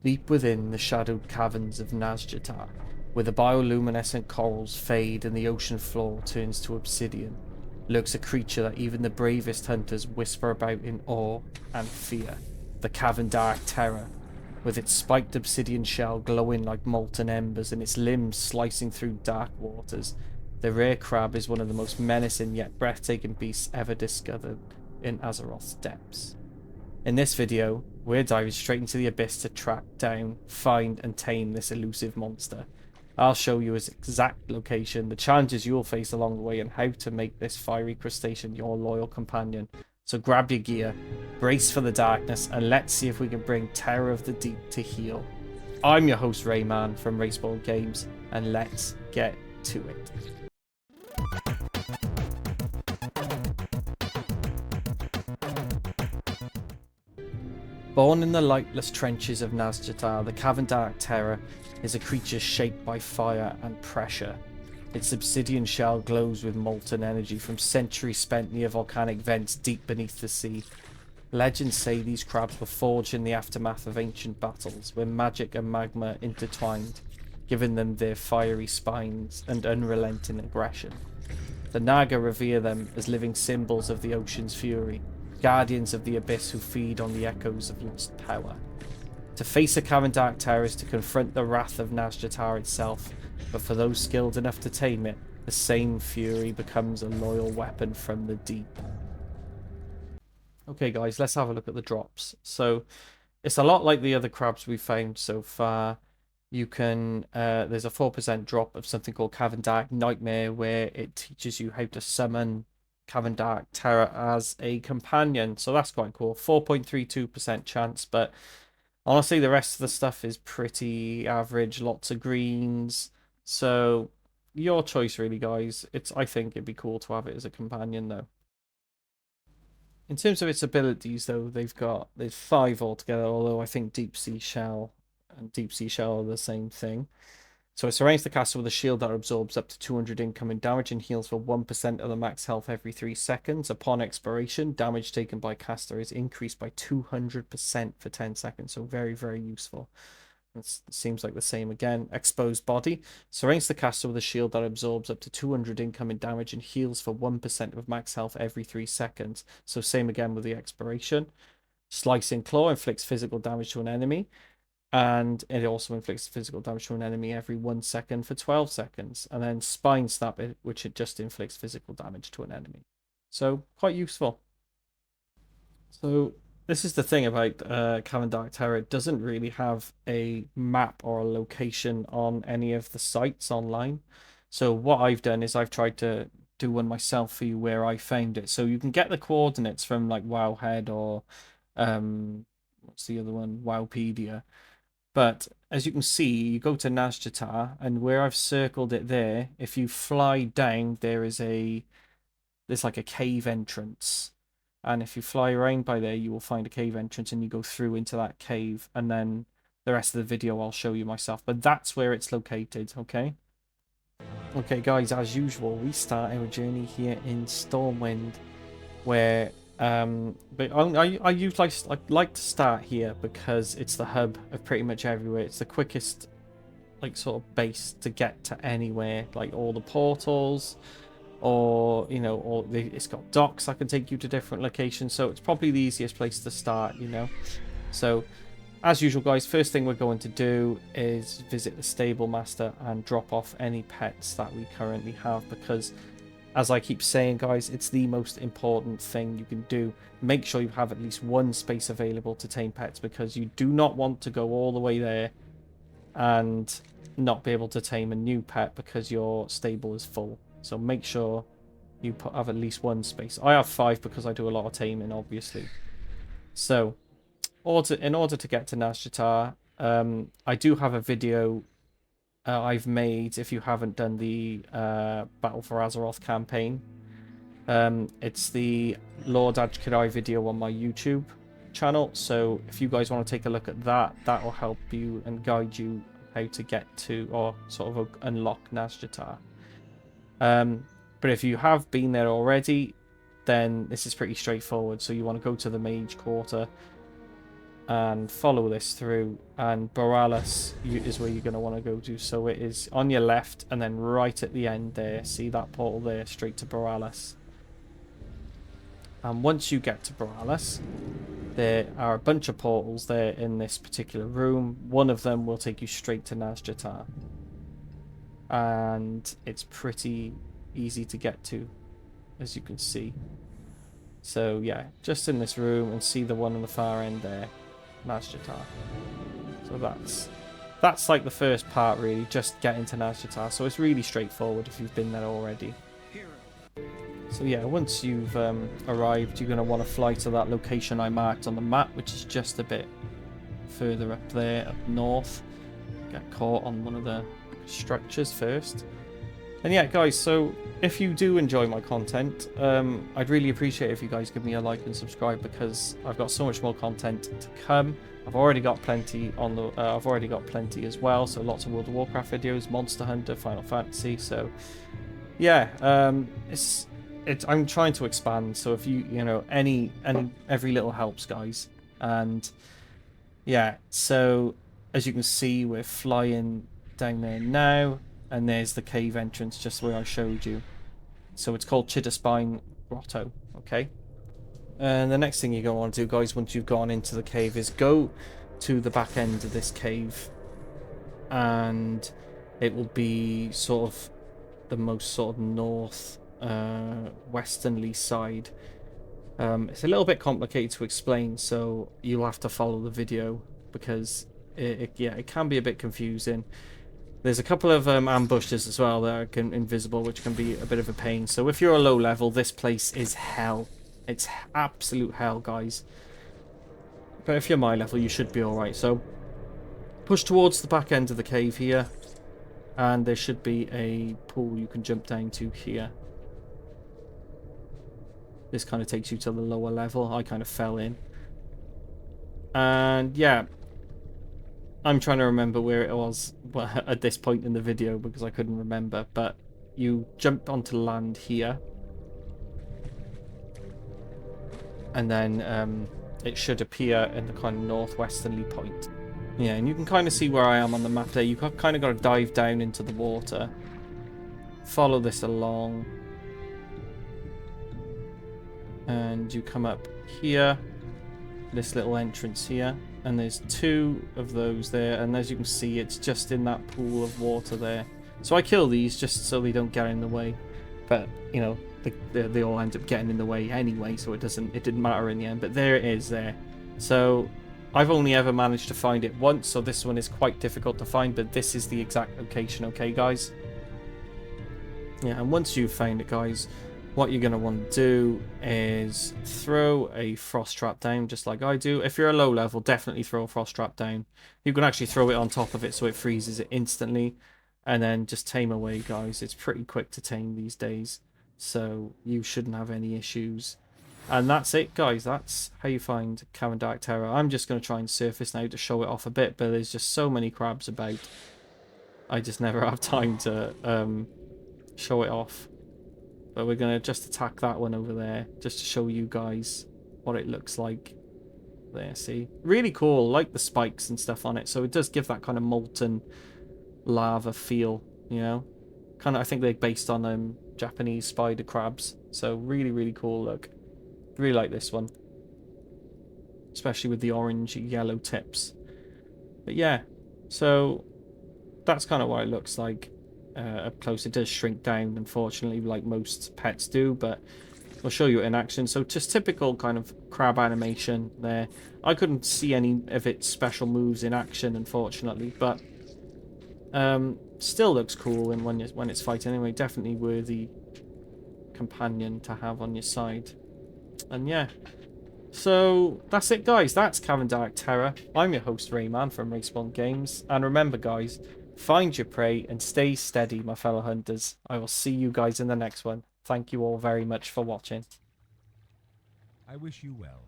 Deep within the shadowed caverns of Nazjatar, where the bioluminescent corals fade and the ocean floor turns to obsidian, lurks a creature that even the bravest hunters whisper about in awe and fear. The Caverndark Terror, with its spiked obsidian shell glowing like molten embers and its limbs slicing through dark waters. The rare crab is one of the most menacing yet breathtaking beasts ever discovered in Azeroth's depths. In this video, we're diving straight into the abyss to track down, find and tame this elusive monster. I'll show you its exact location, the challenges you'll face along the way, and how to make this fiery crustacean your loyal companion. So grab your gear, brace for the darkness, and let's see if we can bring Terror of the Deep to heel. I'm your host Rayman from Raceball Games, and let's get to it. Born in the lightless trenches of Nazjatar, the Caverndark Terror is a creature shaped by fire and pressure. Its obsidian shell glows with molten energy from centuries spent near volcanic vents deep beneath the sea. Legends say these crabs were forged in the aftermath of ancient battles, where magic and magma intertwined, giving them their fiery spines and unrelenting aggression. The Naga revere them as living symbols of the ocean's fury, guardians of the abyss who feed on the echoes of lost power. To face a Caverndark Terror is to confront the wrath of Nazjatar itself, but for those skilled enough to tame it, the same fury becomes a loyal weapon from the deep. Okay guys, let's have a look at the drops. So it's a lot like the other crabs we've found so far. You can, there's a 4% drop of something called Caverndark Nightmare, where it teaches you how to summon Caverndark Terror as a companion. So that's quite cool. 4.32% chance, but honestly, the rest of the stuff is pretty average. Lots of greens. So your choice, really, guys. I think it'd be cool to have it as a companion, though. In terms of its abilities, though, there's 5 altogether. Although I think Deep Sea Shell and Deep Sea Shell are the same thing. So it surrounds the caster with a shield that absorbs up to 200 incoming damage and heals for 1% of the max health every 3 seconds. Upon expiration, damage taken by caster is increased by 200% for 10 seconds. So very, very useful. It seems like the same again. Exposed body surrounds the caster with a shield that absorbs up to 200 incoming damage and heals for 1% of max health every 3 seconds. So same again with the expiration. Slicing claw inflicts physical damage to an enemy. And it also inflicts physical damage to an enemy every 1 second for 12 seconds. And then Spine Snap, which it just inflicts physical damage to an enemy. So quite useful. So this is the thing about Caverndark Terror. It doesn't really have a map or a location on any of the sites online. So what I've done is I've tried to do one myself for you where I found it. So you can get the coordinates from like Wowhead or what's the other one? Wowpedia. But as you can see, you go to Nazjatar, and where I've circled it there, if you fly down, there's like a cave entrance. And if you fly around by there, you will find a cave entrance, and you go through into that cave, and then the rest of the video I'll show you myself. But that's where it's located, okay? Okay, guys, as usual, we start our journey here in Stormwind, where but I like to start here because it's the hub of pretty much everywhere. It's the quickest like sort of base to get to anywhere, like all the portals, or you know, it's got docks that can take you to different locations, so it's probably the easiest place to start, you know. So as usual, guys, first thing we're going to do is visit the stable master and drop off any pets that we currently have, because as I keep saying, guys, it's the most important thing you can do. Make sure you have at least one space available to tame pets, because you do not want to go all the way there and not be able to tame a new pet because your stable is full. So make sure you have at least one space. I have 5 because I do a lot of taming, obviously. So in order to get to Nazjatar, I do have a video I've made, if you haven't done the Battle for Azeroth campaign. It's the Lord Ajkirai video on my YouTube channel, so if you guys want to take a look at that, that will help you and guide you how to get to, or sort of unlock Nazjatar. But if you have been there already, then this is pretty straightforward. So you want to go to the Mage Quarter, and follow this through, and Borealis is where you're going to want to go to. So it is on your left and then right at the end there. See that portal there, straight to Borealis. And once you get to Borealis, there are a bunch of portals there in this particular room. One of them will take you straight to Nazjatar. And it's pretty easy to get to, as you can see. So yeah, just in this room, and see the one on the far end there, Nazjatar. So that's like the first part really, just getting to Nazjatar. So it's really straightforward if you've been there already. So yeah, once you've arrived, you're going to want to fly to that location I marked on the map, which is just a bit further up there, up north. Get caught on one of the structures first. And yeah, guys, so if you do enjoy my content, I'd really appreciate if you guys give me a like and subscribe, because I've got so much more content to come. I've already got plenty on the. I've already got plenty as well. So lots of World of Warcraft videos, Monster Hunter, Final Fantasy. So yeah, I'm trying to expand. So if you know every little helps, guys. And yeah, so as you can see, we're flying down there now. And there's the cave entrance just where I showed you. So it's called Chitterspine Grotto, okay? And the next thing you're going to want to do, guys, once you've gone into the cave, is go to the back end of this cave. And it will be sort of the most sort of north, westernly side. It's a little bit complicated to explain, so you'll have to follow the video, because it can be a bit confusing. There's a couple of ambushes as well that are invisible, which can be a bit of a pain. So if you're a low level, this place is hell. It's absolute hell, guys. But if you're my level, you should be alright. So push towards the back end of the cave here. And there should be a pool you can jump down to here. This kind of takes you to the lower level. I kind of fell in. And yeah, I'm trying to remember where it was at this point in the video, because I couldn't remember. But you jump onto land here. And then it should appear in the kind of northwesterly point. Yeah, and you can kind of see where I am on the map there. You've kind of got to dive down into the water. Follow this along. And you come up here. This little entrance here. And there's two of those there, and as you can see, it's just in that pool of water there. So I kill these just so they don't get in the way, but you know, they all end up getting in the way anyway, so it didn't matter in the end. But there it is there. So I've only ever managed to find it once, so this one is quite difficult to find, but this is the exact location, okay guys? Yeah, and once you've found it, guys, what you're going to want to do is throw a frost trap down, just like I do. If you're a low level, definitely throw a frost trap down. You can actually throw it on top of it so it freezes it instantly. And then just tame away, guys. It's pretty quick to tame these days. So you shouldn't have any issues. And that's it, guys. That's how you find Caverndark Terror. I'm just going to try and surface now to show it off a bit, but there's just so many crabs about. I just never have time to show it off. But we're going to just attack that one over there, just to show you guys what it looks like. There, see? Really cool, like the spikes and stuff on it. So it does give that kind of molten lava feel, you know? Kind of, I think they're based on Japanese spider crabs. So really, really cool look. Really like this one. Especially with the orange, yellow tips. But yeah, so that's kind of what it looks like. Up close, it does shrink down, unfortunately, like most pets do, but I'll show you it in action. So just typical kind of crab animation there. I couldn't see any of its special moves in action, unfortunately, but still looks cool and when it's fighting anyway. Definitely worthy companion to have on your side. And yeah, so that's it, guys. That's Caverndark Terror. I'm your host, Rayman from Respawn Games, and remember, guys, find your prey and stay steady, my fellow hunters. I will see you guys in the next one. Thank you all very much for watching. I wish you well.